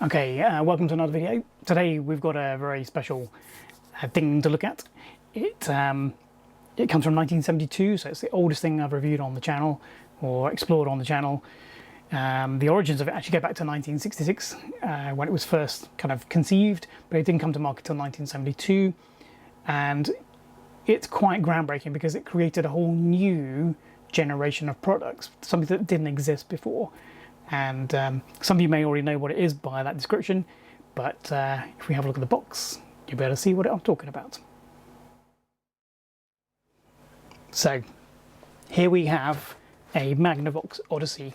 Okay, welcome to another video. Today we've got a very special thing to look at. It comes from 1972, so it's the oldest thing I've reviewed on the channel or explored on the channel. The origins of it actually go back to 1966 when it was first kind of conceived, but it didn't come to market till 1972. And it's quite groundbreaking because it created a whole new generation of products, something that didn't exist before. And some of you may already know what it is by that description, but if we have a look at the box, you'll be able to see what I'm talking about. So here we have a Magnavox Odyssey.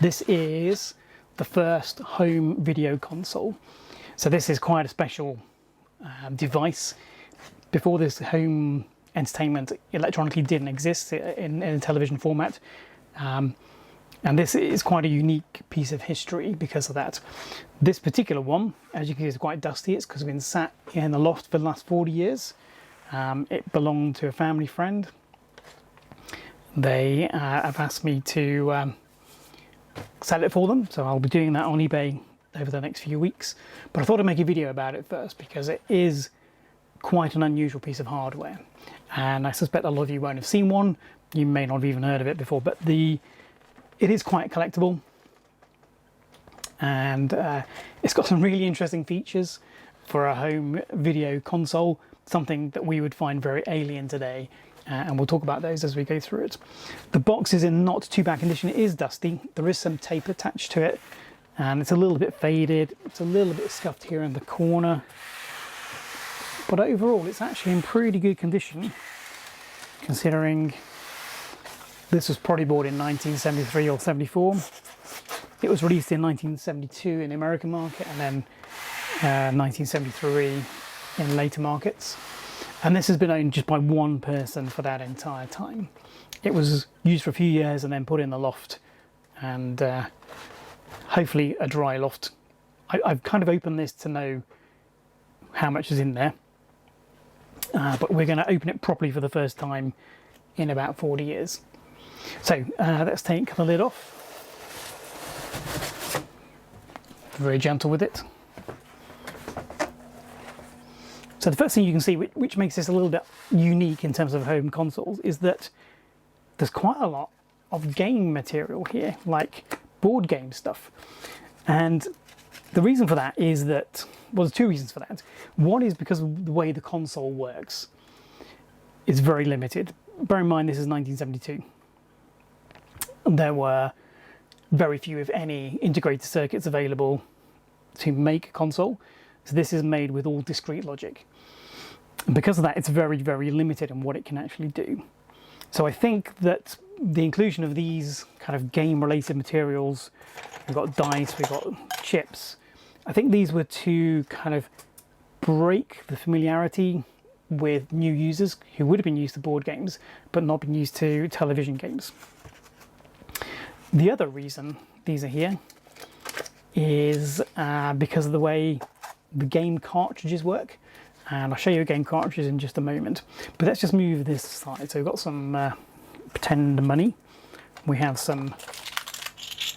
This is the first home video console. So this is quite a special device. Before this, home entertainment electronically didn't exist in a television format. And this is quite a unique piece of history because of that. This particular one, as you can see, is quite dusty. It's because it's been sat in the loft for the last 40 years. It belonged to a family friend. They have asked me to sell it for them, so I'll be doing that on eBay over the next few weeks. But I thought I'd make a video about it first because it is quite an unusual piece of hardware. And I suspect a lot of you won't have seen one. You may not have even heard of it before, but it is quite collectible, and it's got some really interesting features for a home video console, something that we would find very alien today, and we'll talk about those as we go through it. The box is in not too bad condition. It is dusty. There is some tape attached to it, and it's a little bit faded. It's a little bit scuffed here in the corner, but overall it's actually in pretty good condition, considering this was probably bought in 1973 or 74. It was released in 1972 in the American market, and then 1973 in later markets. And this has been owned just by one person for that entire time. It was used for a few years and then put in the loft, and hopefully a dry loft. I've kind of opened this to know how much is in there, but we're going to open it properly for the first time in about 40 years. So let's take the lid off. Very gentle with it. So the first thing you can see, which makes this a little bit unique in terms of home consoles, is that there's quite a lot of game material here, like board game stuff. And the reason for that is that, well, there's two reasons for that. One is because of the way the console works. It's very limited. Bear in mind, this is 1972. There were very few, if any, integrated circuits available to make a console. So this is made with all discrete logic. And because of that, it's very, very limited in what it can actually do. So I think that the inclusion of these kind of game-related materials, we've got dice, we've got chips, I think these were to kind of break the familiarity with new users who would have been used to board games, but not been used to television games. The other reason these are here is because of the way the game cartridges work, and I'll show you game cartridges in just a moment. But let's just move this aside. So we've got some pretend money. We have some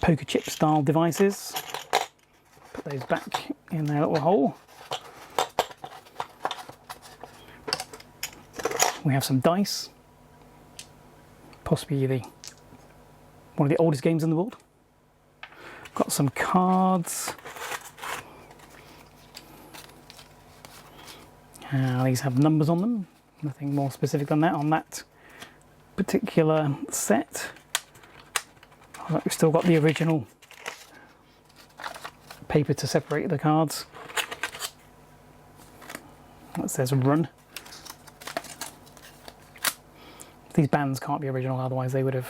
poker chip style devices. Put those back in their little hole. We have some dice, possibly one of the oldest games in the world. Got some cards. These have numbers on them. Nothing more specific than that on that particular set. We've still got the original paper to separate the cards. That says run. These bands can't be original, otherwise they would have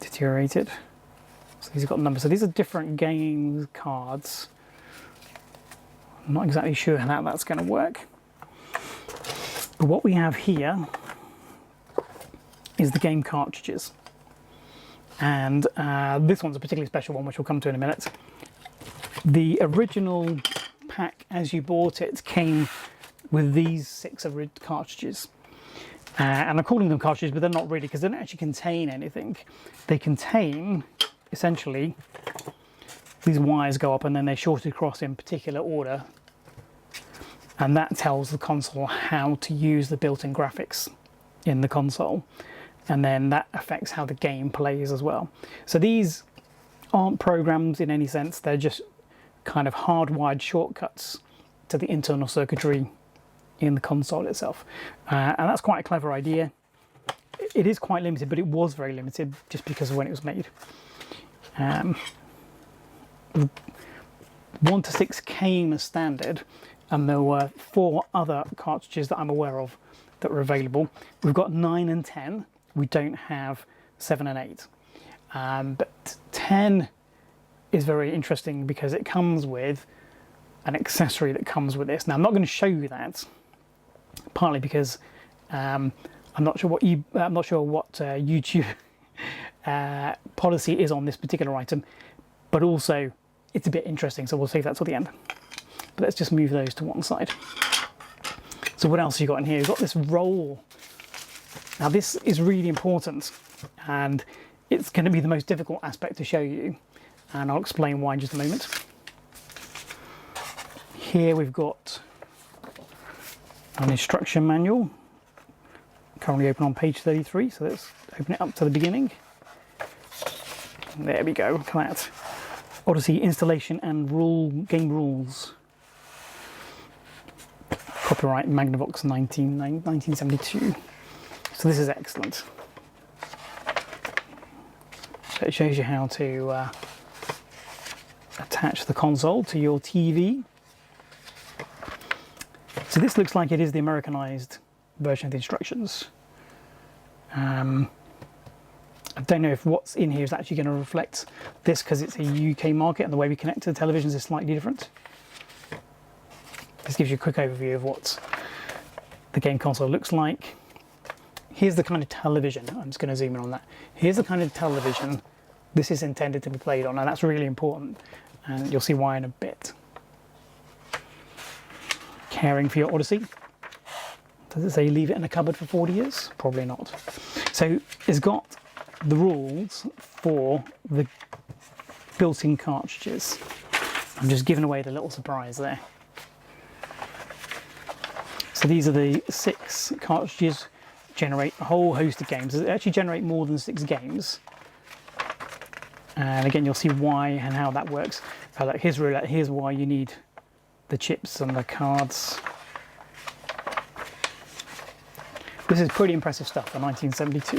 deteriorated. So these have got numbers. So these are different game cards. I'm not exactly sure how that's going to work. But what we have here is the game cartridges. And this one's a particularly special one, which we'll come to in a minute. The original pack, as you bought it, came with these 6 cartridges. And I'm calling them cartridges, but they're not really, because they don't actually contain anything. They contain, essentially, these wires go up and then they're shorted across in particular order, and that tells the console how to use the built-in graphics in the console, and then that affects how the game plays as well. So these aren't programs in any sense, they're just kind of hardwired shortcuts to the internal circuitry in the console itself, and that's quite a clever idea. It is quite limited, but it was very limited just because of when it was made. 1 to 6 came as standard, and there were 4 other cartridges that I'm aware of that were available. We've got 9 and 10. We don't have 7 and 8. But 10 is very interesting because it comes with an accessory that comes with this. Now, I'm not going to show you that, partly because I'm not sure what YouTube policy is on this particular item, but also it's a bit interesting, so we'll save that till the end. But let's just move those to one side. So what else have you got in here? You've got this roll. Now this is really important, and it's going to be the most difficult aspect to show you, and I'll explain why in just a moment. Here we've got an instruction manual, currently open on page 33, so let's open it up to the beginning. There we go, look at that. Odyssey installation and game rules. Copyright Magnavox 1972. So this is excellent. So it shows you how to attach the console to your TV. So this looks like it is the Americanized version of the instructions. I don't know if what's in here is actually going to reflect this because it's a UK market and the way we connect to the televisions is slightly different. This gives you a quick overview of what the game console looks like. Here's the kind of television, I'm just going to zoom in on that. Here's the kind of television this is intended to be played on, and that's really important, and you'll see why in a bit. Caring for your Odyssey. Does it say leave it in a cupboard for 40 years? Probably not. So it's got the rules for the built-in cartridges. I'm just giving away the little surprise there. So these are the 6 cartridges, generate a whole host of games. They actually generate more than 6 games. And again, you'll see why and how that works. Like here's roulette, here's why you need the chips and the cards. This is pretty impressive stuff for 1972,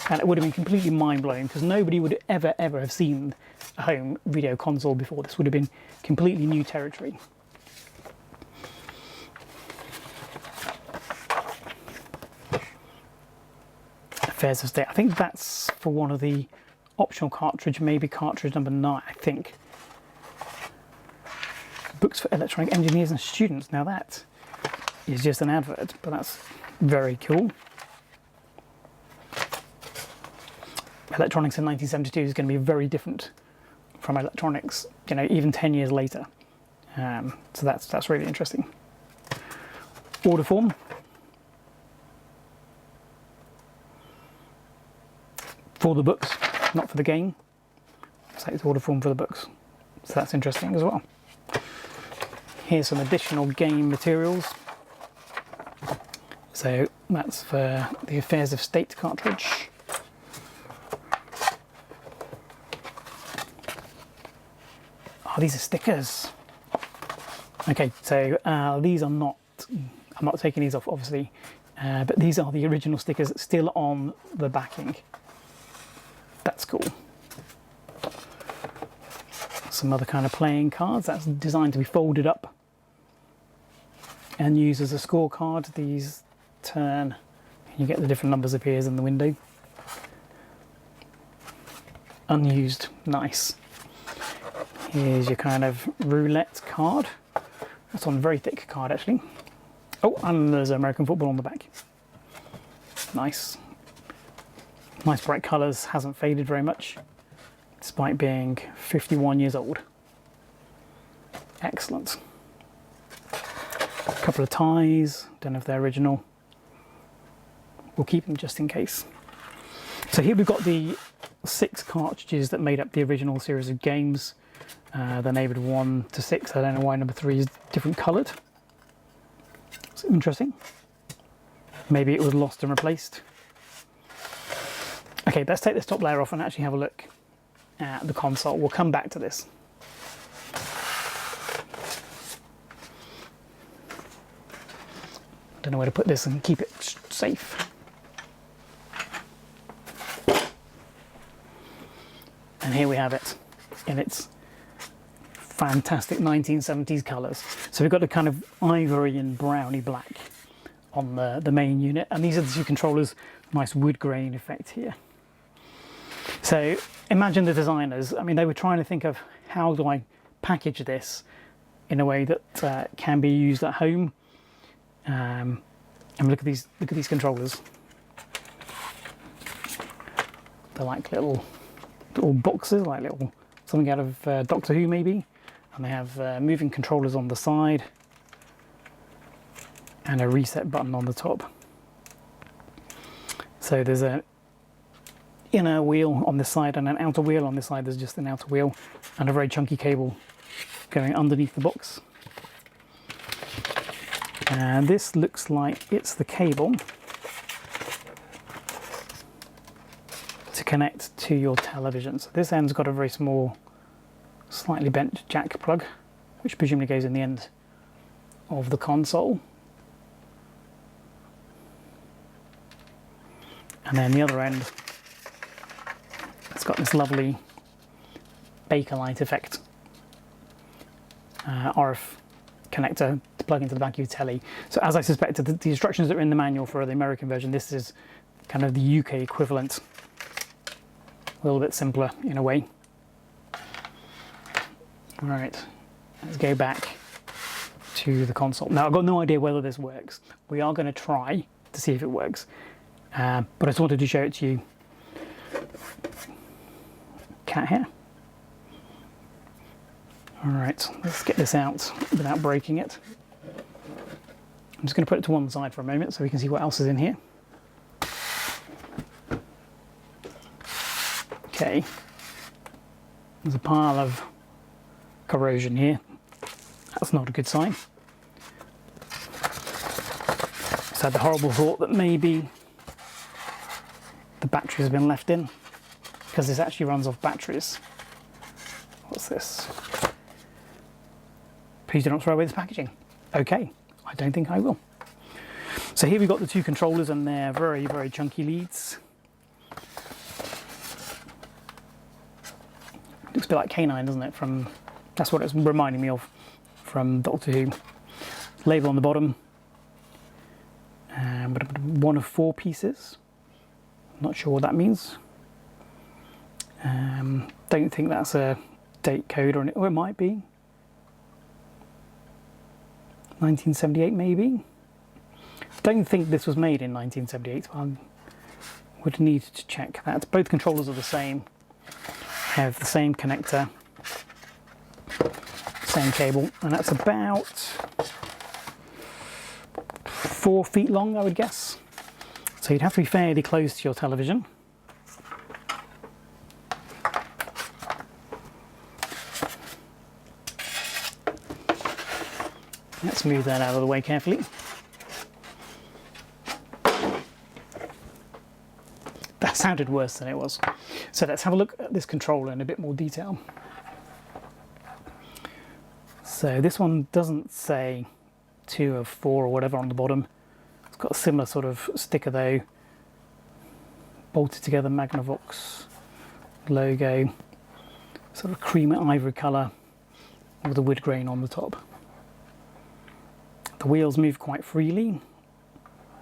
and it would have been completely mind-blowing because nobody would ever have seen a home video console before. This would have been completely new territory. Affairs of State. I think that's for one of the optional cartridge, maybe cartridge number 9, I think. Books for electronic engineers and students. Now that is just an advert, but that's very cool. Electronics in 1972 is going to be very different from electronics, you know, even 10 years later. So that's really interesting. Order form. For the books, not for the game. So it's order form for the books. So that's interesting as well. Here's some additional game materials. So that's for the Affairs of State cartridge. Oh, these are stickers. Okay, so these are not, I'm not taking these off obviously, but these are the original stickers still on the backing. That's cool. Some other kind of playing cards. That's designed to be folded up and used as a scorecard. These turn, you get the different numbers appears in the window. Unused, nice. Here's your kind of roulette card. That's on a very thick card actually. Oh, and there's American football on the back. Nice. Nice bright colours, hasn't faded very much, despite being 51 years old. Excellent. A couple of ties, don't know if they're original. We'll keep them just in case. So here we've got the 6 cartridges that made up the original series of games. They're labelled 1 to 6. I don't know why number 3 is different coloured. It's interesting. Maybe it was lost and replaced. Okay, let's take this top layer off and actually have a look at the console. We'll come back to this. Don't know where to put this and keep it safe. And here we have it in its fantastic 1970s colours. So we've got a kind of ivory and browny black on the main unit, and these are the two controllers. Nice wood grain effect here. So imagine the designers, I mean, they were trying to think of how do I package this in a way that can be used at home. And look at these controllers. They're like little boxes, like little something out of Doctor Who maybe. And they have moving controllers on the side and a reset button on the top. So there's an inner wheel on this side and an outer wheel on this side. There's just an outer wheel and a very chunky cable going underneath the box. And this looks like it's the cable to connect to your television. So this end's got a very small, slightly bent jack plug, which presumably goes in the end of the console. And then the other end, it's got this lovely Bakelite effect RF connector to plug into the back of your telly. So as I suspected, the instructions that are in the manual for the American version, this is kind of the UK equivalent. A little bit simpler in a way. All right, let's go back to the console. Now I've got no idea whether this works. We are going to try to see if it works. But I just wanted to show it to you. Cat hair. All right, let's get this out without breaking it. I'm just going to put it to one side for a moment so we can see what else is in here. Okay, there's a pile of corrosion here. That's not a good sign. So I had the horrible thought that maybe the batteries have been left in, because this actually runs off batteries. What's this? Please do not throw away this packaging. Okay, I don't think I will. So here we've got the two controllers and their very, very chunky leads. Looks a bit like K9, doesn't it? That's what it's reminding me of from Doctor Who. Label on the bottom. One of 4 pieces. Not sure what that means. Don't think that's a date code, or it might be. 1978 maybe. Don't think this was made in 1978. I would need to check that. Both controllers are the same. Have the same connector, same cable, and that's about 4 feet long, I would guess. So you'd have to be fairly close to your television. Let's move that out of the way carefully. That sounded worse than it was. So let's have a look at this controller in a bit more detail. So this one doesn't say 2 of 4 or whatever on the bottom. It's got a similar sort of sticker though. Bolted together Magnavox logo. Sort of cream ivory colour with a wood grain on the top. The wheels move quite freely,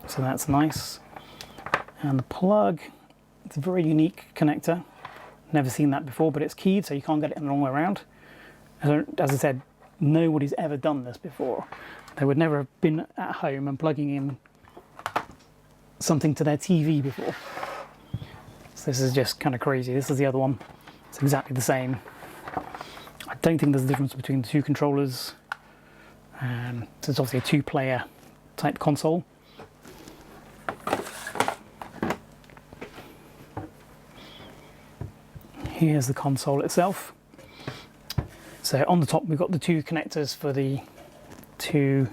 so that's nice. And the plug, it's a very unique connector. Never seen that before, but it's keyed, so you can't get it in the wrong way around. As I said, nobody's ever done this before. They would never have been at home and plugging in something to their TV before. So this is just kind of crazy. This is the other one. It's exactly the same. I don't think there's a difference between the two controllers. So it's obviously a 2-player type console. Here's the console itself. So on the top we've got the two connectors for the two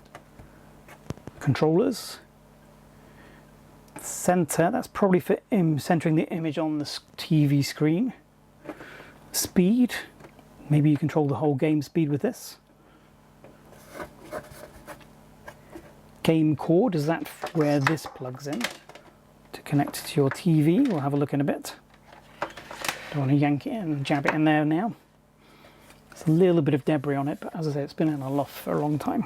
controllers. Center, that's probably for centering the image on the TV screen. Speed, maybe you control the whole game speed with this. Game cord, is that where this plugs in to connect to your TV? We'll have a look in a bit. Don't want to yank it and jab it in there now. There's a little bit of debris on it, but as I say, it's been in a loft for a long time.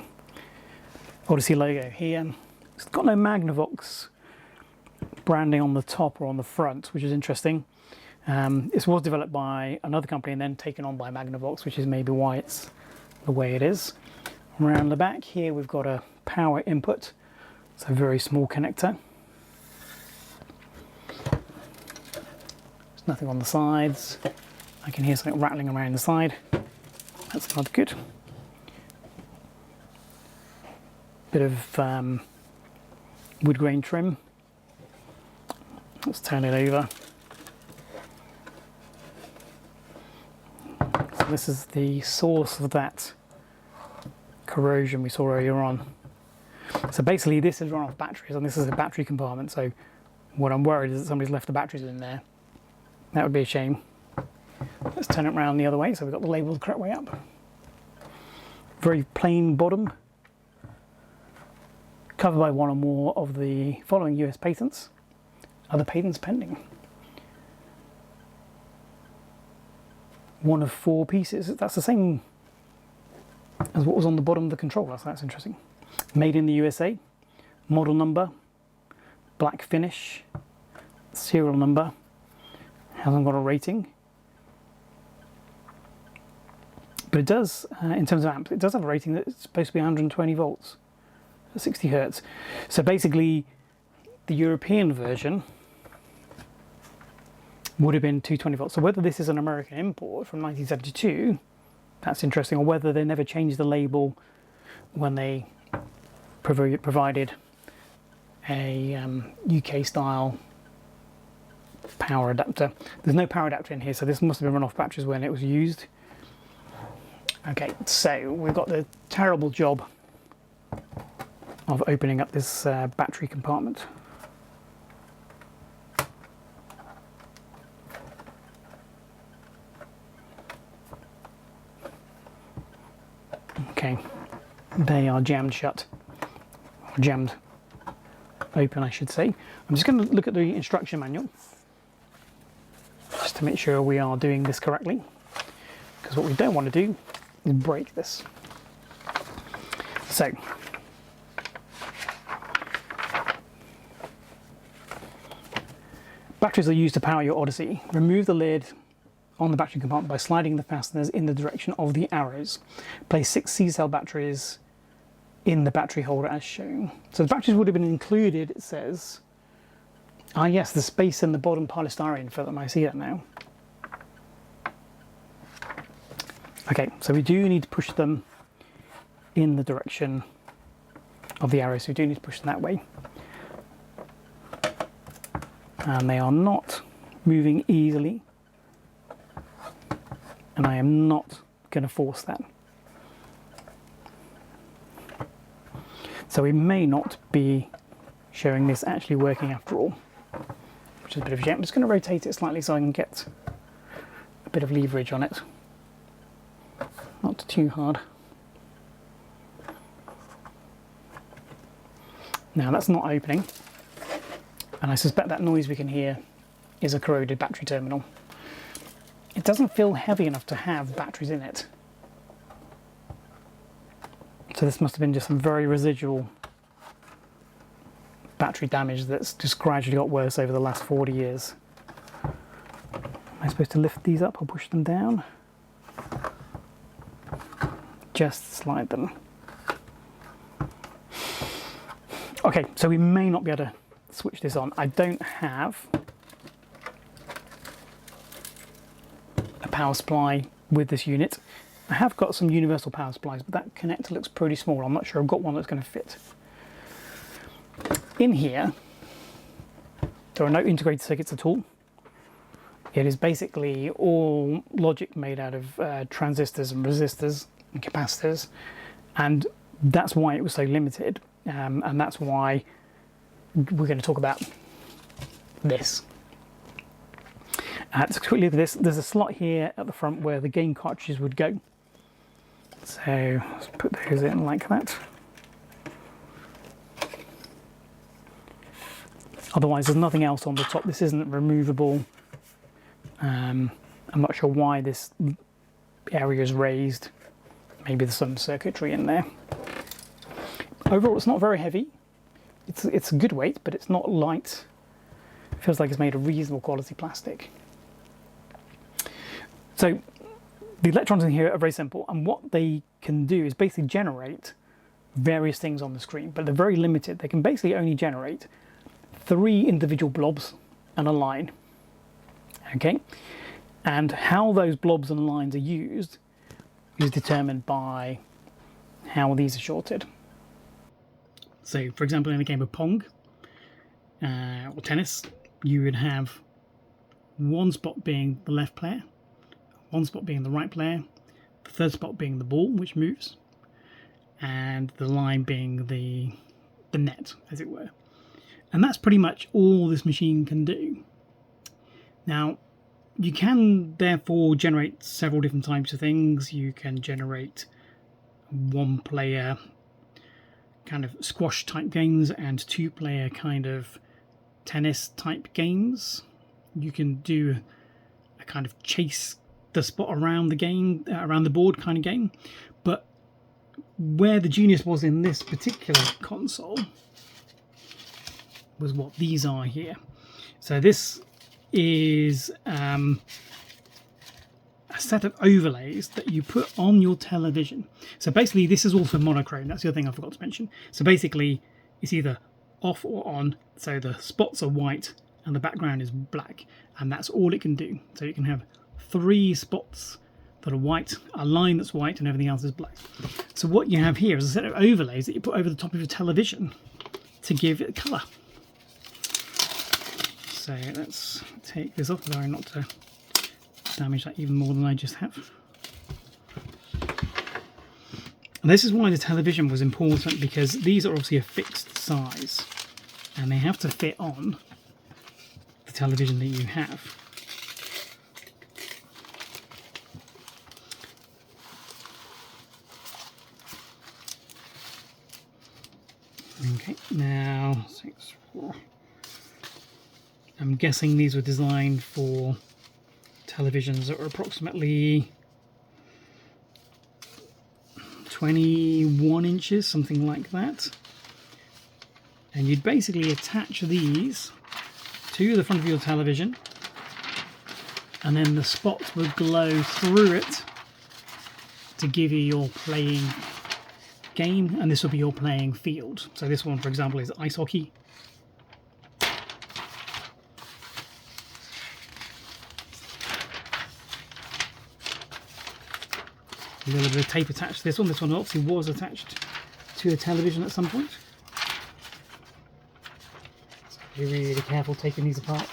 Odyssey logo here. It's got no Magnavox branding on the top or on the front, which is interesting. This was developed by another company and then taken on by Magnavox, which is maybe why it's the way it is. Around the back here we've got a power input, it's a very small connector. There's nothing on the sides. I can hear something rattling around the side. That's not good. Bit of wood grain trim. Let's turn it over. So this is the source of that corrosion we saw earlier on. So basically this is run off batteries, and this is a battery compartment, so what I'm worried is that somebody's left the batteries in there. That would be a shame. Let's turn it around the other way so we've got the label the correct way up. Very plain bottom. Covered by one or more of the following US patents. Other patents pending. One of 4 pieces. That's the same as what was on the bottom of the controller, so that's interesting. Made in the USA. Model number. Black finish. Serial number. Hasn't got a rating. But it does, in terms of amps, it does have a rating that's supposed to be 120 volts. 60 hertz. So basically the European version would have been 220 volts. So whether this is an American import from 1972, that's interesting, or whether they never changed the label when they provided a UK style power adapter. There's no power adapter in here, so this must have been run off batteries when it was used. Okay, so we've got the terrible job of opening up this battery compartment. Okay, they are jammed shut, or jammed open I should say. I'm just going to look at the instruction manual just to make sure we are doing this correctly, because what we don't want to do is break this. So batteries are used to power your Odyssey. Remove the lid on the battery compartment by sliding the fasteners in the direction of the arrows. Place 6 C-cell batteries in the battery holder as shown. So the batteries would have been included, it says. Ah yes, the space in the bottom polystyrene for them, I see that now. Okay, so we do need to push them in the direction of the arrows, so we do need to push them that way. And they are not moving easily, and I am not going to force that. So we may not be showing this actually working after all, which is a bit of a shame. I'm just going to rotate it slightly so I can get a bit of leverage on it. Not too hard. Now that's not opening, and I suspect that noise we can hear is a corroded battery terminal. It doesn't feel heavy enough to have batteries in it. So this must have been just some very residual battery damage that's just gradually got worse over the last 40 years. Am I supposed to lift these up or push them down? Just slide them. Okay, so we may not be able to switch this on. I don't have a power supply with this unit. I have got some universal power supplies, but that connector looks pretty small. I'm not sure I've got one that's going to fit. In here, there are no integrated circuits at all. It is basically all logic made out of transistors and resistors and capacitors, and that's why it was so limited, and that's why we're going to talk about this. Let's quickly look at this. There's a slot here at the front where the game cartridges would go. So let's put those in like that. Otherwise, there's nothing else on the top. This isn't removable. I'm not sure why this area is raised. Maybe there's some circuitry in there. Overall, it's not very heavy. It's a good weight, but it's not light. It feels like it's made of reasonable quality plastic. So the electrons in here are very simple, and what they can do is basically generate various things on the screen, but they're very limited. They can basically only generate 3 individual blobs and a line. Okay, and how those blobs and lines are used is determined by how these are shorted. So, for example, in a game of Pong or tennis, you would have one spot being the left player, one spot being the right player, the third spot being the ball, which moves, and the line being the net, as it were. And that's pretty much all this machine can do. Now, you can therefore generate several different types of things. You can generate one player kind of squash type games and 2-player kind of tennis type games. You can do a kind of chase the spot around the game, around the board kind of game. But where the genius was in this particular console was what these are here. So this is a set of overlays that you put on your television. So basically this is also monochrome. That's the other thing I forgot to mention. So basically it's either off or on. So the spots are white and the background is black, and that's all it can do. So you can have 3 spots that are white, a line that's white, and everything else is black. So what you have here is a set of overlays that you put over the top of your television to give it colour. So let's take this off, trying not to damage that even more than I just have. And this is why the television was important, because these are obviously a fixed size and they have to fit on the television that you have. Okay, now 6, 4. I'm guessing these were designed for televisions that were approximately 21 inches, something like that. And you'd basically attach these to the front of your television, and then the spots would glow through it to give you your playing game, and this will be your playing field. So this one, for example, is ice hockey. A little bit of tape attached to this one. This one obviously was attached to a television at some point. So be really careful taking these apart.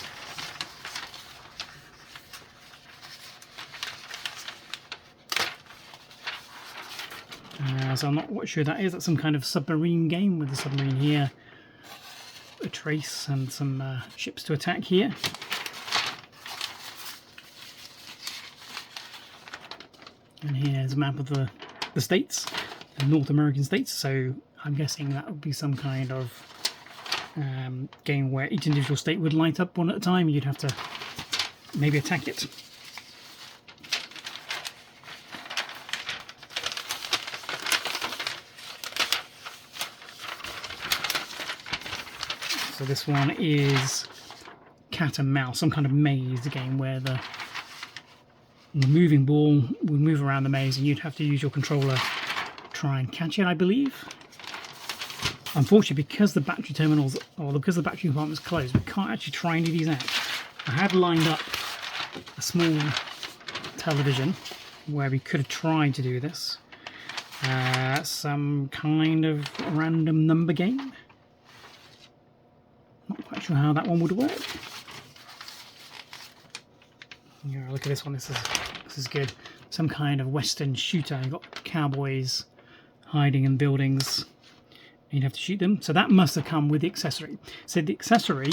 So I'm not quite sure that is. That's some kind of submarine game with a submarine here, a trace, and some ships to attack here. And here's a map of the states, the North American states. So I'm guessing that would be some kind of game where each individual state would light up one at a time. You'd have to maybe attack it. So this one is cat and mouse, some kind of maze game where the moving ball would move around the maze and you'd have to use your controller to try and catch it, I believe. Unfortunately, because the battery terminals, or because the battery compartment's closed, we can't actually try any of these out. I had lined up a small television where we could have tried to do this. Some kind of random number game. Not quite sure how that one would work. Yeah, look at this one. This is good. Some kind of Western shooter. You've got cowboys hiding in buildings, and you'd have to shoot them. So that must have come with the accessory. So the accessory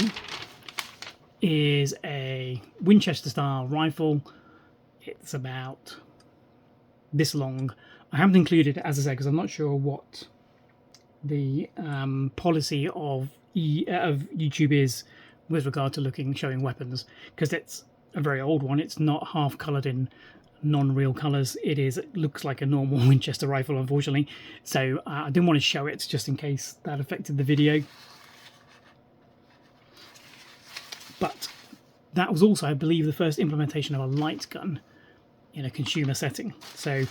is a Winchester-style rifle. It's about this long. I haven't included it, as I said, because I'm not sure what the policy of YouTube is with regard to showing weapons, because it's a very old one. It's not half coloured in non-real colours. It looks like a normal Winchester rifle, unfortunately. So I didn't want to show it just in case that affected the video. But that was also, I believe, the first implementation of a light gun in a consumer setting. So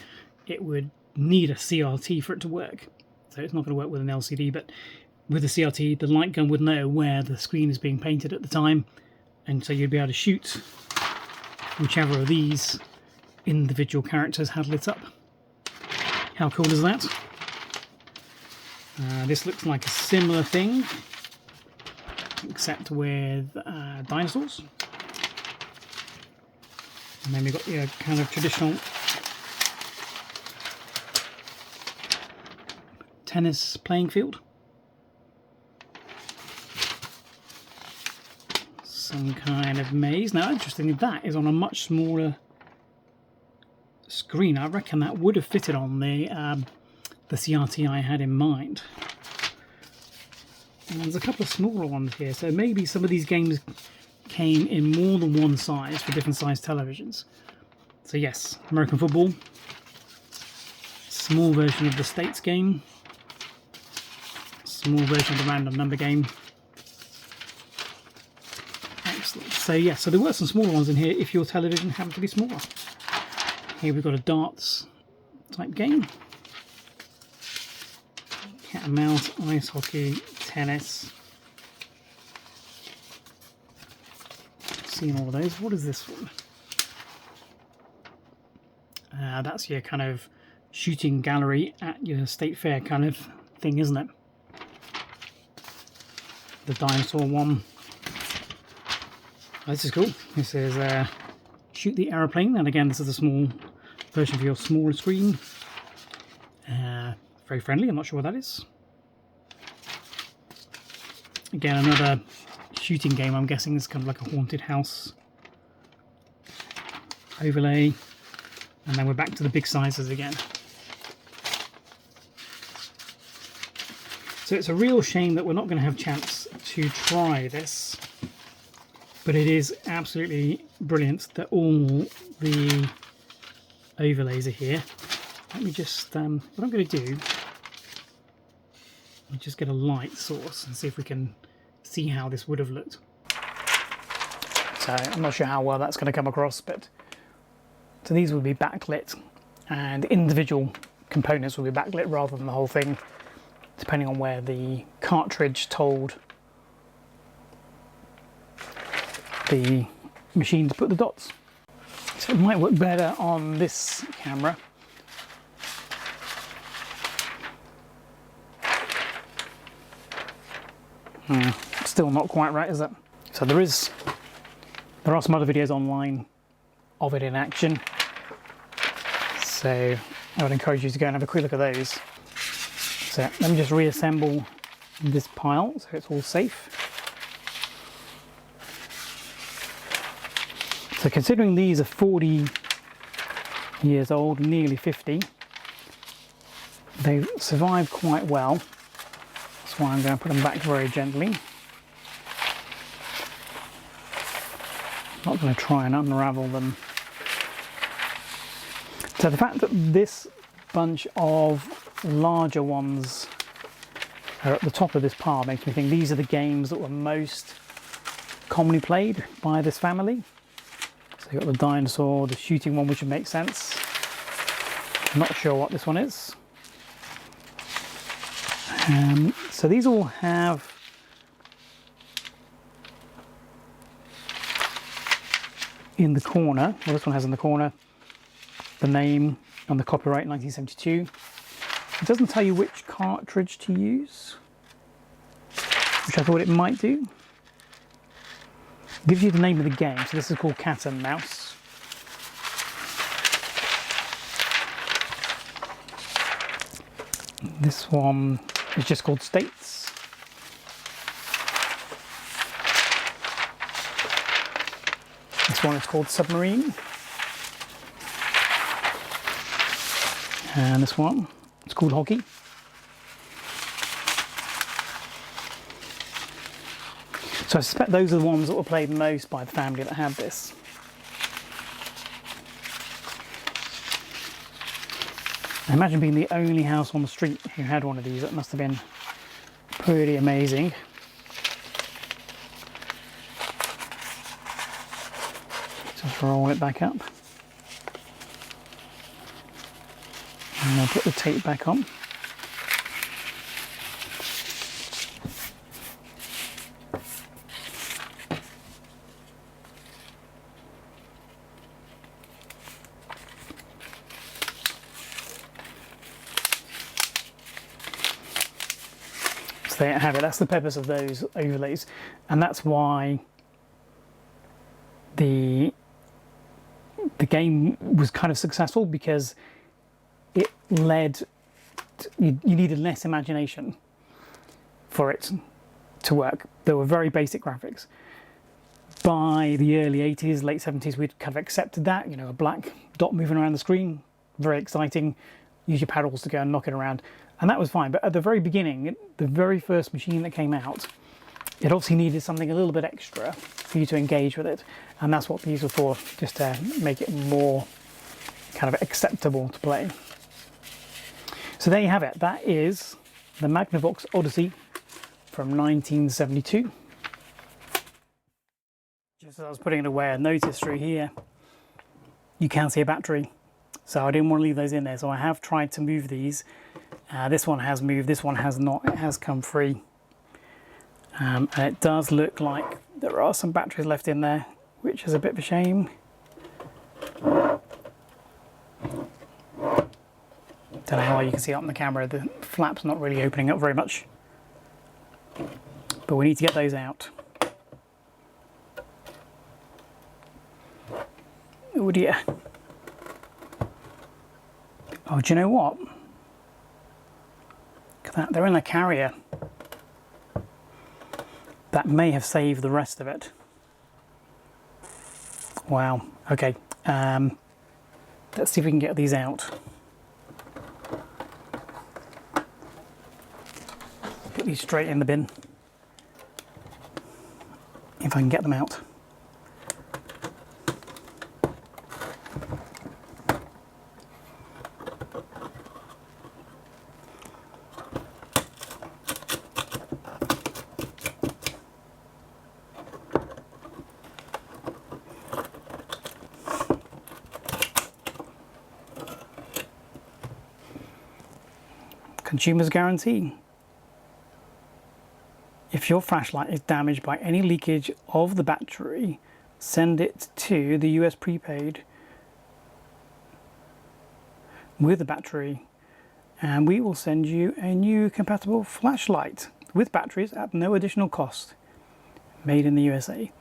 it would need a CRT for it to work. So it's not going to work with an LCD, but with the CRT, the light gun would know where the screen is being painted at the time, and so you'd be able to shoot whichever of these individual characters had lit up. How cool is that? This looks like a similar thing, except with dinosaurs. And then we've got your kind of traditional tennis playing field. Some kind of maze. Now, interestingly, that is on a much smaller screen. I reckon that would have fitted on the CRT I had in mind. And there's a couple of smaller ones here, so maybe some of these games came in more than one size for different size televisions. So yes, American football, small version of the States game, small version of the random number game. Excellent. So yeah, so there were some smaller ones in here if your television happened to be smaller. Here we've got a darts type game. Cat and mouse, ice hockey, tennis. Seen all of those. What is this one? That's your kind of shooting gallery at your state fair kind of thing, isn't it? The dinosaur one. Oh, this is cool. This is shoot the aeroplane, and again, this is a small version for your smaller screen. Very friendly. I'm not sure what that is. Again, another shooting game. I'm guessing is kind of like a haunted house overlay, and then we're back to the big sizes again. So it's a real shame that we're not going to have a chance to try this, but it is absolutely brilliant that all the overlays are here. Let me just, what I'm going to do, I'll just get a light source and see if we can see how this would have looked. So I'm not sure how well that's going to come across, but so these will be backlit, and individual components will be backlit rather than the whole thing, depending on where the cartridge told the machine to put the dots. So it might work better on this camera. Still not quite right, is it? So there are some other videos online of it in action, so I would encourage you to go and have a quick look at those. So let me just reassemble this pile so it's all safe. So considering these are 40 years old, nearly 50, they survived quite well. That's why I'm going to put them back very gently. I'm not going to try and unravel them. So the fact that this bunch of larger ones are at the top of this pile makes me think these are the games that were most commonly played by this family. So you've got the dinosaur, the shooting one, which would make sense. I'm not sure what this one is. So these all have in the corner, well, this one has in the corner the name and the copyright 1972. It doesn't tell you which cartridge to use, which I thought it might do. It gives you the name of the game, so this is called Cat and Mouse. This one is just called States. This one is called Submarine. And this one, it's called Hockey. So I suspect those are the ones that were played most by the family that had this. I imagine being the only house on the street who had one of these, that must have been pretty amazing. Just roll it back up. And I'll put the tape back on. There you have it. That's the purpose of those overlays, and that's why the game was kind of successful, because it led you needed less imagination for it to work. There were very basic graphics. By the early 80s, late 70s, we'd kind of accepted that, you know, a black dot moving around the screen, very exciting, use your paddles to go and knock it around. And that was fine, but at the very beginning, the very first machine that came out, it obviously needed something a little bit extra for you to engage with it. And that's what these were for, just to make it more kind of acceptable to play. So there you have it. That is the Magnavox Odyssey from 1972. Just as I was putting it away, I noticed through here, you can see a battery. So I didn't want to leave those in there, so I have tried to move these. This one has moved, this one has not, it has come free. And it does look like there are some batteries left in there, which is a bit of a shame. Don't know how well you can see it on the camera, the flap's not really opening up very much. But we need to get those out. Oh dear. Oh, do you know what? Look at that, they're in a carrier. That may have saved the rest of it. Wow, okay. Let's see if we can get these out. Put these straight in the bin. If I can get them out. Consumer's guarantee. If your flashlight is damaged by any leakage of the battery, send it to the US prepaid with the battery, and we will send you a new compatible flashlight with batteries at no additional cost. Made in the USA.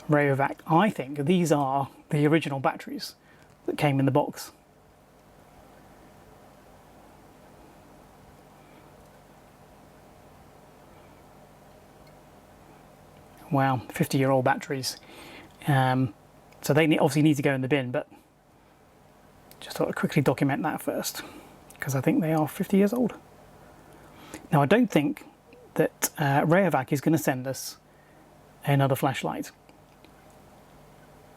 Rayovac. I think these are the original batteries that came in the box. Wow, 50-year-old batteries. So they obviously need to go in the bin, but just thought I'd quickly document that first, because I think they are 50 years old. Now, I don't think that Rayovac is going to send us another flashlight,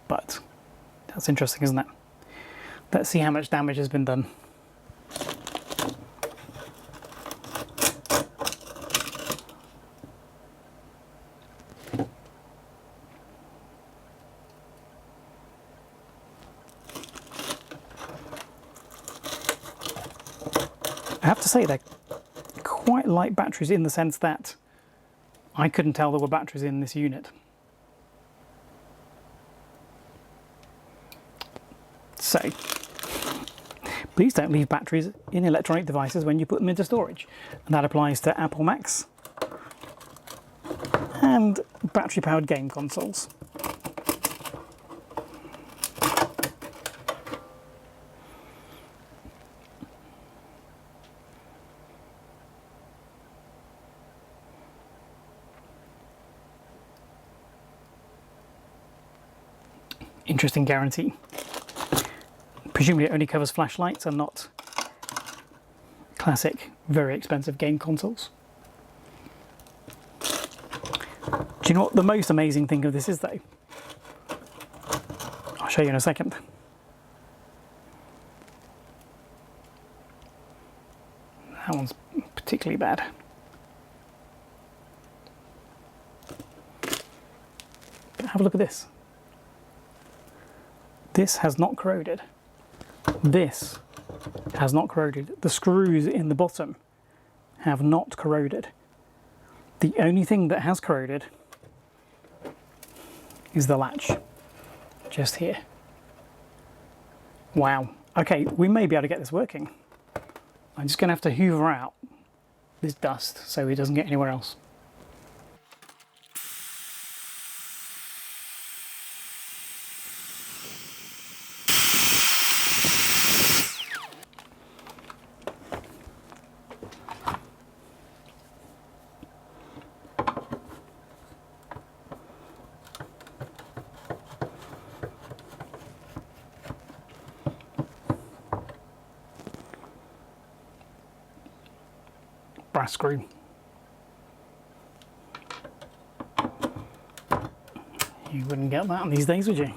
but that's interesting, isn't it? Let's see how much damage has been done. I have to say they're quite light batteries in the sense that I couldn't tell there were batteries in this unit. So, please don't leave batteries in electronic devices when you put them into storage. And that applies to Apple Macs and battery-powered game consoles. Interesting guarantee. Presumably it only covers flashlights and not classic, very expensive game consoles. Do you know what the most amazing thing of this is though? I'll show you in a second. That one's particularly bad. But have a look at this. This has not corroded. This has not corroded. The screws in the bottom have not corroded. The only thing that has corroded is the latch, just here. Wow. Okay, we may be able to get this working. I'm just going to have to hoover out this dust so it doesn't get anywhere else. Brass screw. You wouldn't get that these days, would you?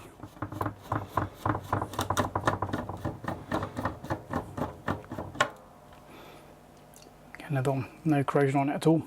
Another one, no corrosion on it at all.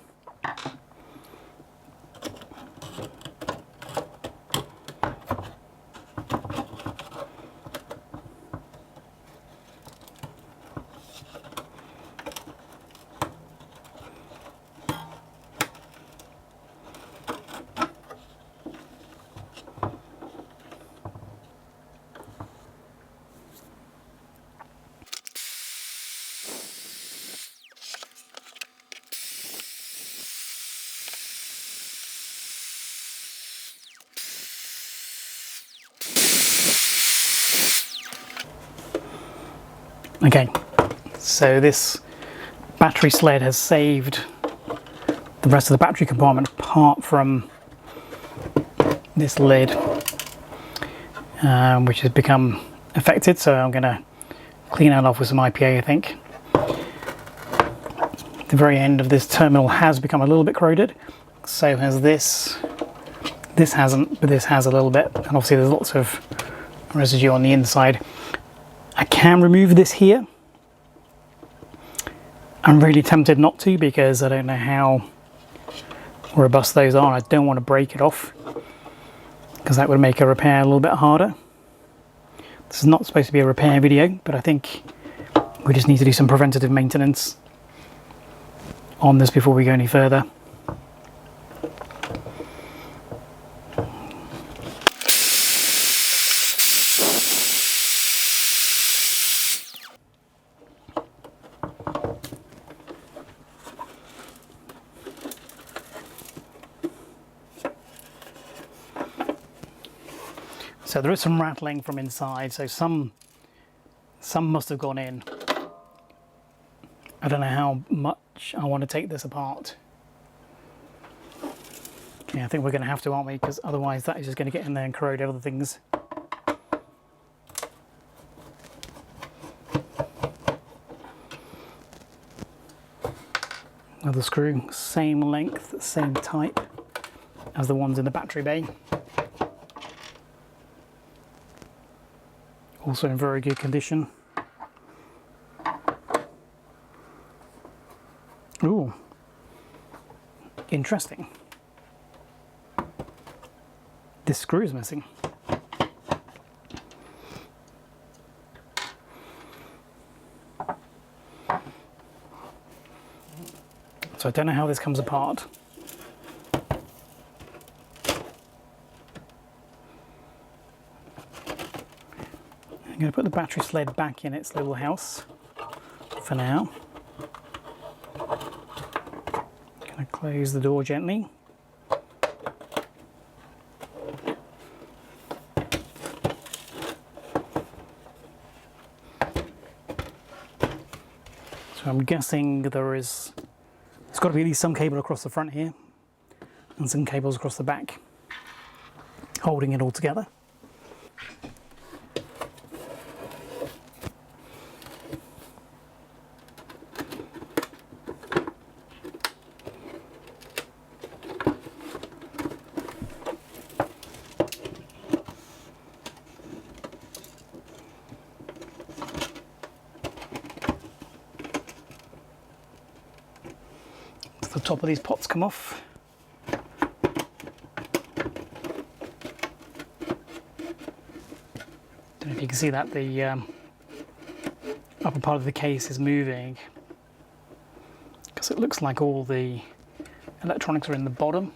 Okay, so this battery sled has saved the rest of the battery compartment apart from this lid, which has become affected, so I'm going to clean that off with some IPA, I think. The very end of this terminal has become a little bit corroded, so has this. This hasn't, but this has a little bit, and obviously there's lots of residue on the inside. I can remove this here. I'm really tempted not to because I don't know how robust those are. I don't want to break it off because that would make a repair a little bit harder. This is not supposed to be a repair video, but I think we just need to do some preventative maintenance on this before we go any further. So there is some rattling from inside, so some must have gone in. I don't know how much I want to take this apart. Yeah, I think we're going to have to, aren't we? Because otherwise that is just going to get in there and corrode other things. Another screw, same length, same type as the ones in the battery bay. Also in very good condition. Ooh, interesting. This screw is missing. So I don't know how this comes apart. I'm going to put the battery sled back in its little house for now. Going to close the door gently. So I'm guessing there's got to be at least some cable across the front here and some cables across the back holding it all together. the top of these pots come off. Don't know if you can see that the upper part of the case is moving, because it looks like all the electronics are in the bottom,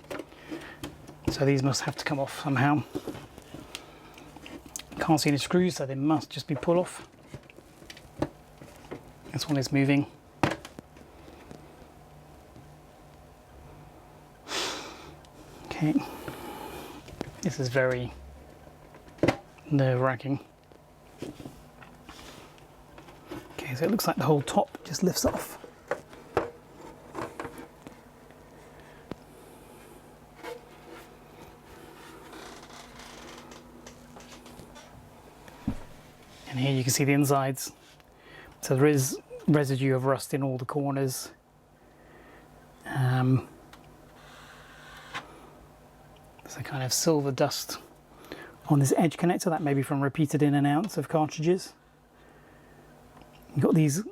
so these must have to come off somehow. Can't see any screws, so they must just be pull off. This one is moving. Okay, this is very nerve-wracking. Okay, so it looks like the whole top just lifts off. And here you can see the insides. So there is residue of rust in all the corners. There's a kind of silver dust on this edge connector, that may be from repeated in and outs of cartridges. You've got these, you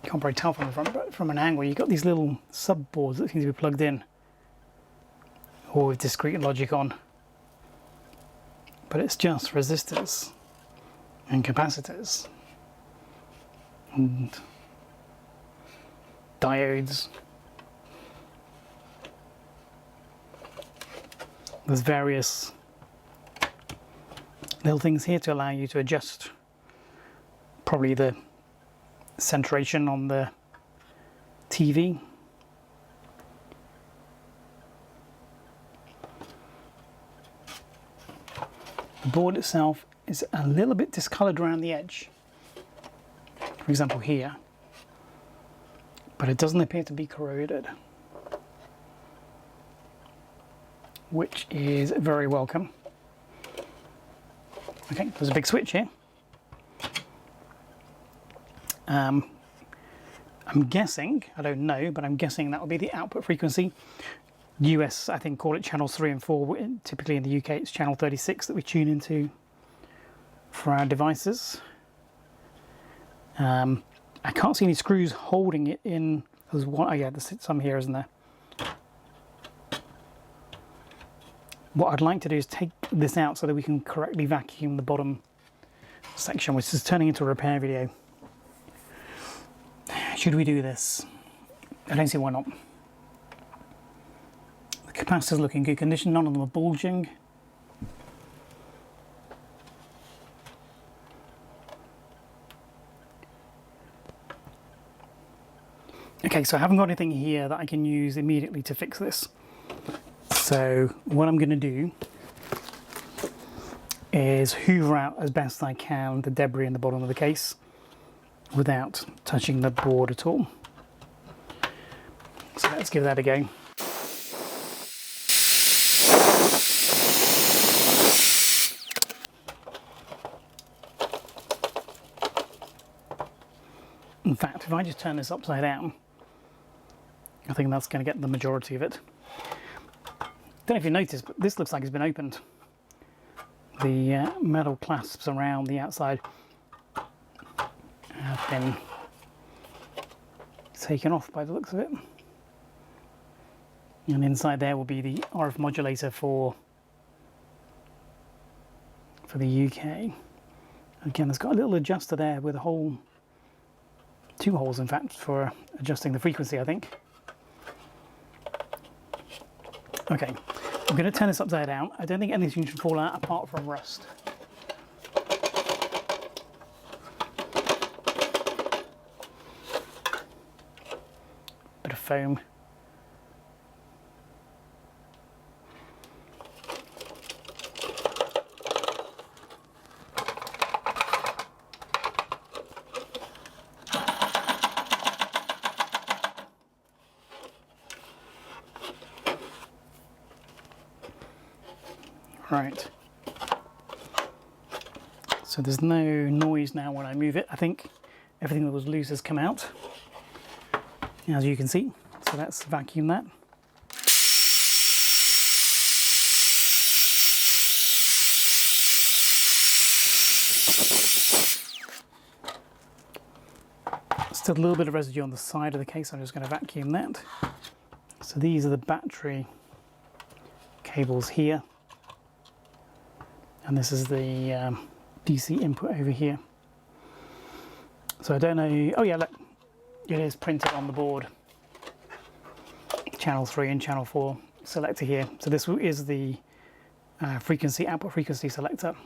can't probably tell from the front, but from an angle, you've got these little sub boards that seem to be plugged in, or with discrete logic on. But it's just resistors and capacitors and diodes. There's various little things here to allow you to adjust probably the centration on the TV. The board itself is a little bit discoloured around the edge, for example here, but it doesn't appear to be corroded, which is very welcome. Okay, there's a big switch here. I'm guessing, I don't know, but I'm guessing that will be the output frequency. US, I think, call it channels 3 and 4. Typically in the UK, it's channel 36 that we tune into for our devices. I can't see any screws holding it in. There's one, oh yeah, there's some here, isn't there? What I'd like to do is take this out so that we can correctly vacuum the bottom section, which is turning into a repair video. Should we do this? I don't see why not. The capacitors look in good condition, none of them are bulging. Okay, so I haven't got anything here that I can use immediately to fix this. So what I'm going to do is hoover out as best I can the debris in the bottom of the case without touching the board at all. So let's give that a go. In fact, if I just turn this upside down, I think that's going to get the majority of it. Don't know if you noticed, but this looks like it's been opened. The metal clasps around the outside have been taken off by the looks of it. And inside there will be the RF modulator for the UK. Again, there's got a little adjuster there with a hole, 2 holes in fact, for adjusting the frequency, I think. Okay, I'm going to turn this upside down. I don't think anything should fall out apart from rust. Bit of foam. Right, so there's no noise now when I move it. I think everything that was loose has come out, as you can see. So let's vacuum that. Still a little bit of residue on the side of the case. I'm just going to vacuum that. So these are the battery cables here. And this is the DC input over here. So I don't know, oh yeah, look, it is printed on the board. Channel 3 and channel 4 selector here. So this is the frequency, output frequency selector.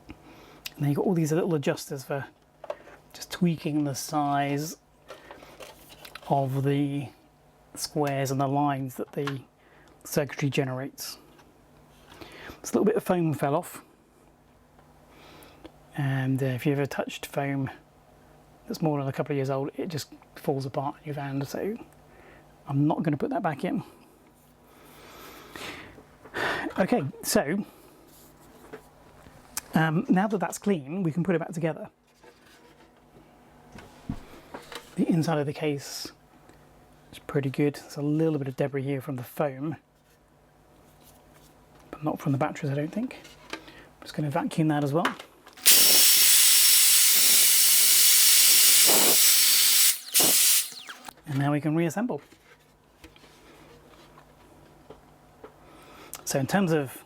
And then you've got all these little adjusters for just tweaking the size of the squares and the lines that the circuitry generates. This little bit of foam fell off, and if you ever touched foam that's more than a couple of years old, it just falls apart in your hand, so I'm not going to put that back in. Okay, so now that that's clean, we can put it back together. The inside of the case is pretty good. There's a little bit of debris here from the foam, but not from the batteries, I don't think. I'm just going to vacuum that as well. And now we can reassemble. So in terms of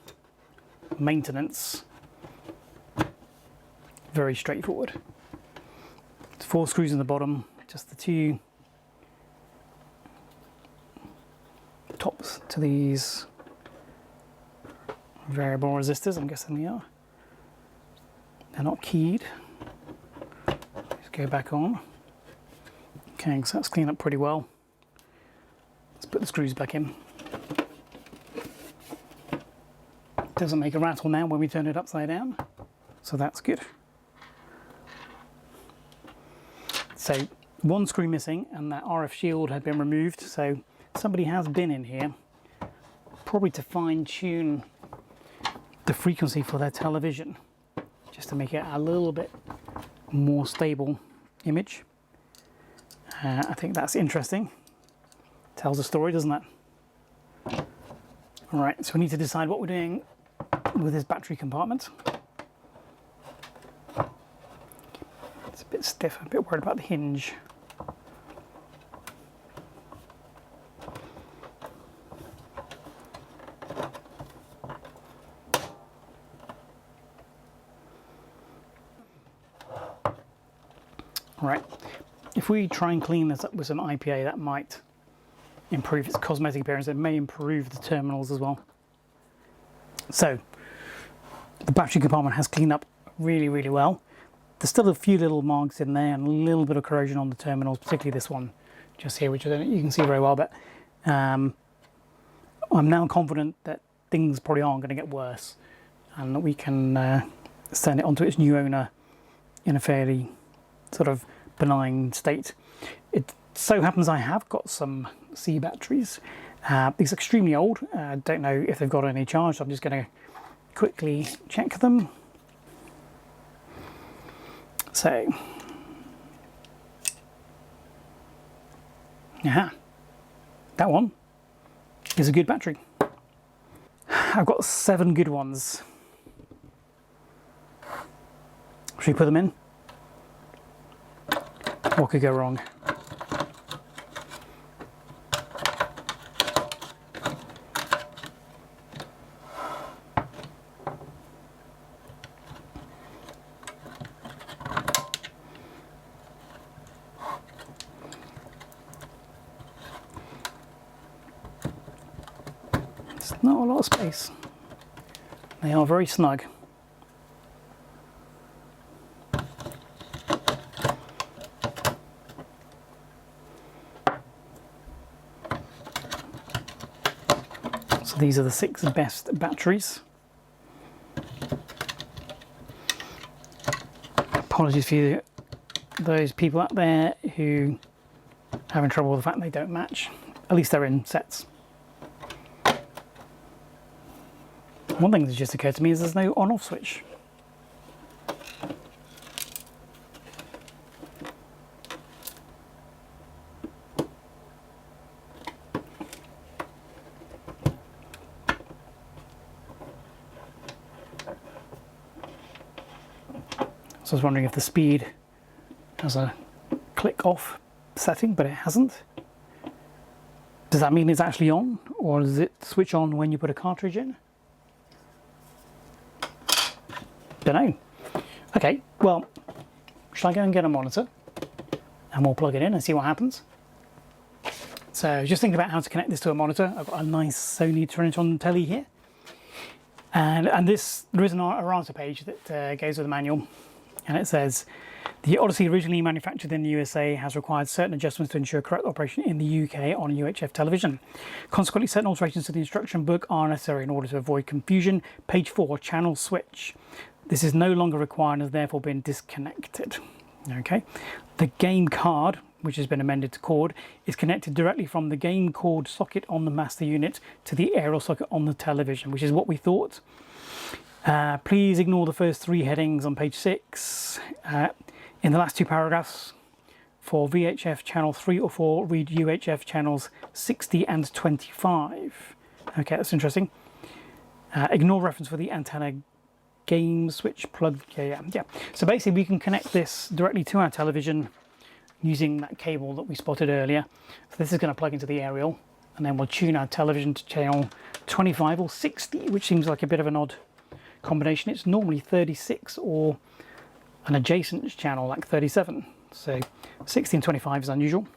maintenance, very straightforward. It's 4 screws in the bottom, just the 2 tops to these variable resistors, I'm guessing they are. They're not keyed. Just go back on. Okay, so that's cleaned up pretty well. Let's put the screws back in. Doesn't make a rattle now when we turn it upside down, so that's good. So 1 screw missing, and that RF shield had been removed, so somebody has been in here, probably to fine-tune the frequency for their television, just to make it a little bit more stable image. I think that's interesting. Tells a story, doesn't it? All right, so we need to decide what we're doing with this battery compartment. It's a bit stiff, I'm a bit worried about the hinge. Right, if we try and clean this up with some IPA, that might improve its cosmetic appearance. It may improve the terminals as well. So, the battery compartment has cleaned up really, really well. There's still a few little marks in there and a little bit of corrosion on the terminals, particularly this one just here, which I don't, you can see very well, but I'm now confident that things probably aren't going to get worse, and that we can send it onto its new owner in a fairly sort of benign state. It so happens I have got some C batteries. These are extremely old. I don't know if they've got any charge, so I'm just going to quickly check them. So, that one is a good battery. I've got 7 good ones. Should we put them in? What could go wrong? It's not a lot of space. They are very snug. So these are the 6 best batteries. Apologies for those people out there who are having trouble with the fact they don't match. At least they're in sets. One thing that just occurred to me is there's no on-off switch. So I was wondering if the speed has a click off setting, but it hasn't. Does that mean it's actually on, or does it switch on when you put a cartridge in? Don't know. Okay, well, shall I go and get a monitor and we'll plug it in and see what happens? So just thinking about how to connect this to a monitor. I've got a nice Sony Trinitron telly here. And this, there is an errata page that goes with the manual, and it says, the Odyssey, originally manufactured in the USA, has required certain adjustments to ensure correct operation in the UK on UHF television. Consequently, certain alterations to the instruction book are necessary in order to avoid confusion. Page 4, channel switch. This is no longer required and has therefore been disconnected. Okay. The game card, which has been amended to cord, is connected directly from the game cord socket on the master unit to the aerial socket on the television, which is what we thought. Please ignore the first 3 headings on page 6. In the last 2 paragraphs, for VHF channel 3 or 4, read UHF channels 60 and 25. Okay, that's interesting. Ignore reference for the antenna game switch plug. Yeah. So basically we can connect this directly to our television using that cable that we spotted earlier. So this is going to plug into the aerial, and then we'll tune our television to channel 25 or 60, which seems like a bit of an odd combination. It's normally 36 or an adjacent channel like 37. So 60 and 25 is unusual.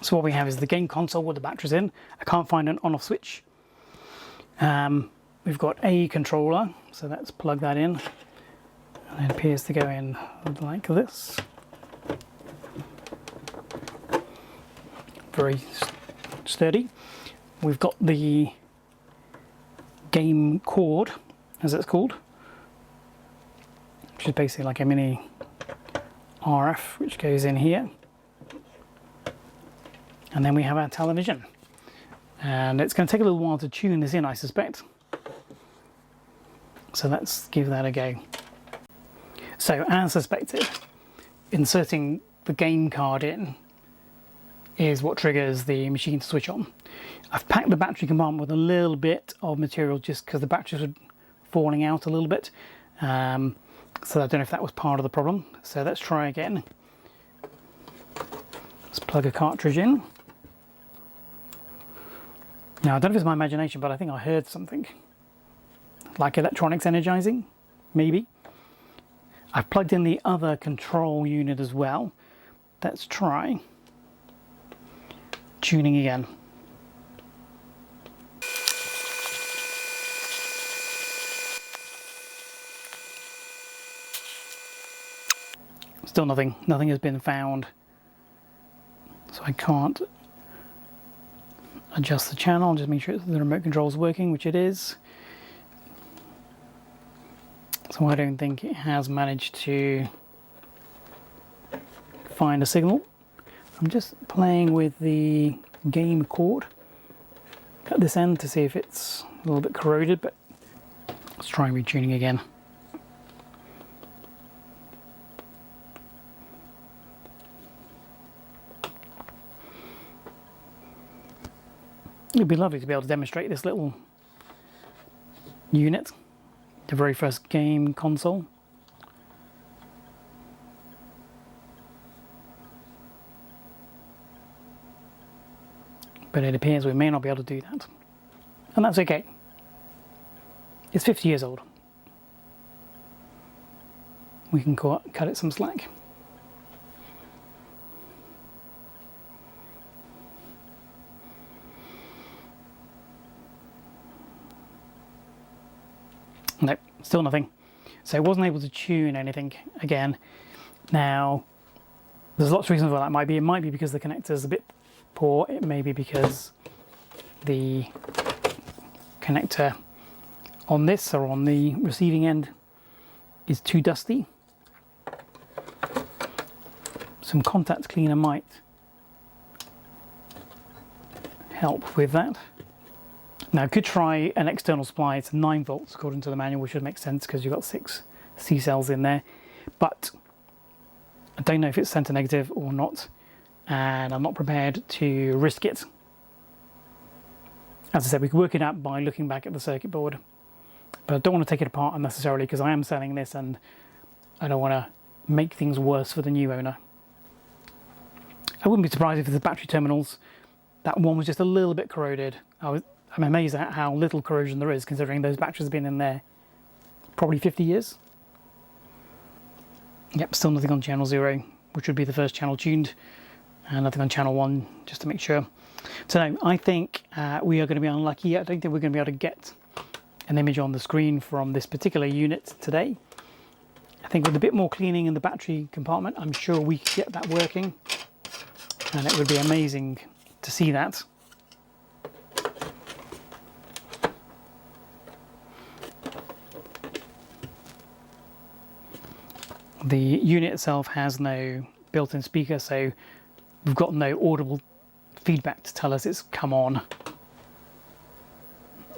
So what we have is the game console with the batteries in. I can't find an on-off switch. We've got a controller, so let's plug that in. And it appears to go in like this. Very sturdy. We've got the game cord, as it's called, which is basically like a mini RF which goes in here. And then we have our television. And it's going to take a little while to tune this in, I suspect. So let's give that a go. So as suspected, inserting the game card in is what triggers the machine to switch on. I've packed the battery compartment with a little bit of material just because the batteries were falling out a little bit. So I don't know if that was part of the problem. So let's try again. Let's plug a cartridge in. Now I don't know if it's my imagination, but I think I heard something. Like electronics energizing, maybe. I've plugged in the other control unit as well. Let's try tuning again. Still nothing has been found. So I can't adjust the channel, just make sure the remote control is working, which it is. So I don't think it has managed to find a signal. I'm just playing with the game cord at this end to see if it's a little bit corroded, but let's try retuning again. It'd be lovely to be able to demonstrate this little unit, the very first game console. But it appears we may not be able to do that. And that's okay. It's 50 years old. We can cut it some slack. Nope, still nothing. So I wasn't able to tune anything again. Now, there's lots of reasons why that might be. It might be because the connector is a bit poor. It may be because the connector on this or on the receiving end is too dusty. Some contact cleaner might help with that. Now I could try an external supply. It's 9 volts according to the manual, which would make sense because you've got 6 C cells in there, but I don't know if it's center negative or not, and I'm not prepared to risk it. As I said, we could work it out by looking back at the circuit board, but I don't want to take it apart unnecessarily because I am selling this and I don't want to make things worse for the new owner. I wouldn't be surprised if the battery terminals, that one was just a little bit corroded. I'm amazed at how little corrosion there is, considering those batteries have been in there probably 50 years. Yep, still nothing on channel 0, which would be the first channel tuned, and nothing on channel 1, just to make sure. So no, I think we are going to be unlucky. I don't think we're going to be able to get an image on the screen from this particular unit today. I think with a bit more cleaning in the battery compartment, I'm sure we could get that working, and it would be amazing to see that. The unit itself has no built-in speaker, so we've got no audible feedback to tell us it's come on.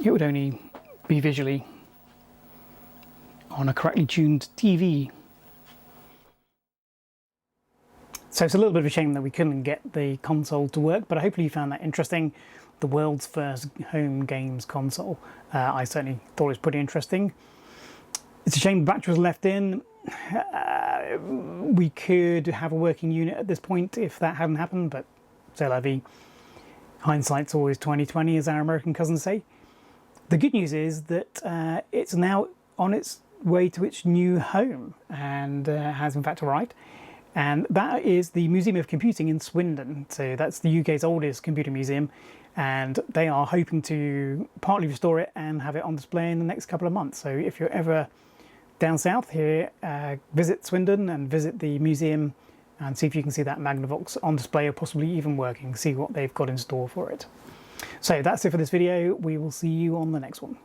It would only be visually on a correctly tuned TV. So it's a little bit of a shame that we couldn't get the console to work, but hopefully you found that interesting. The world's first home games console. I certainly thought it was pretty interesting. It's a shame the battery was left in. We could have a working unit at this point if that hadn't happened, but c'est la vie. Hindsight's always 20/20, as our American cousins say. The good news is that it's now on its way to its new home, and has in fact arrived. And that is the Museum of Computing in Swindon. So that's the UK's oldest computer museum, and they are hoping to partly restore it and have it on display in the next couple of months. So if you're ever down south here, visit Swindon and visit the museum and see if you can see that Magnavox on display, or possibly even working, see what they've got in store for it. So that's it for this video. We will see you on the next one.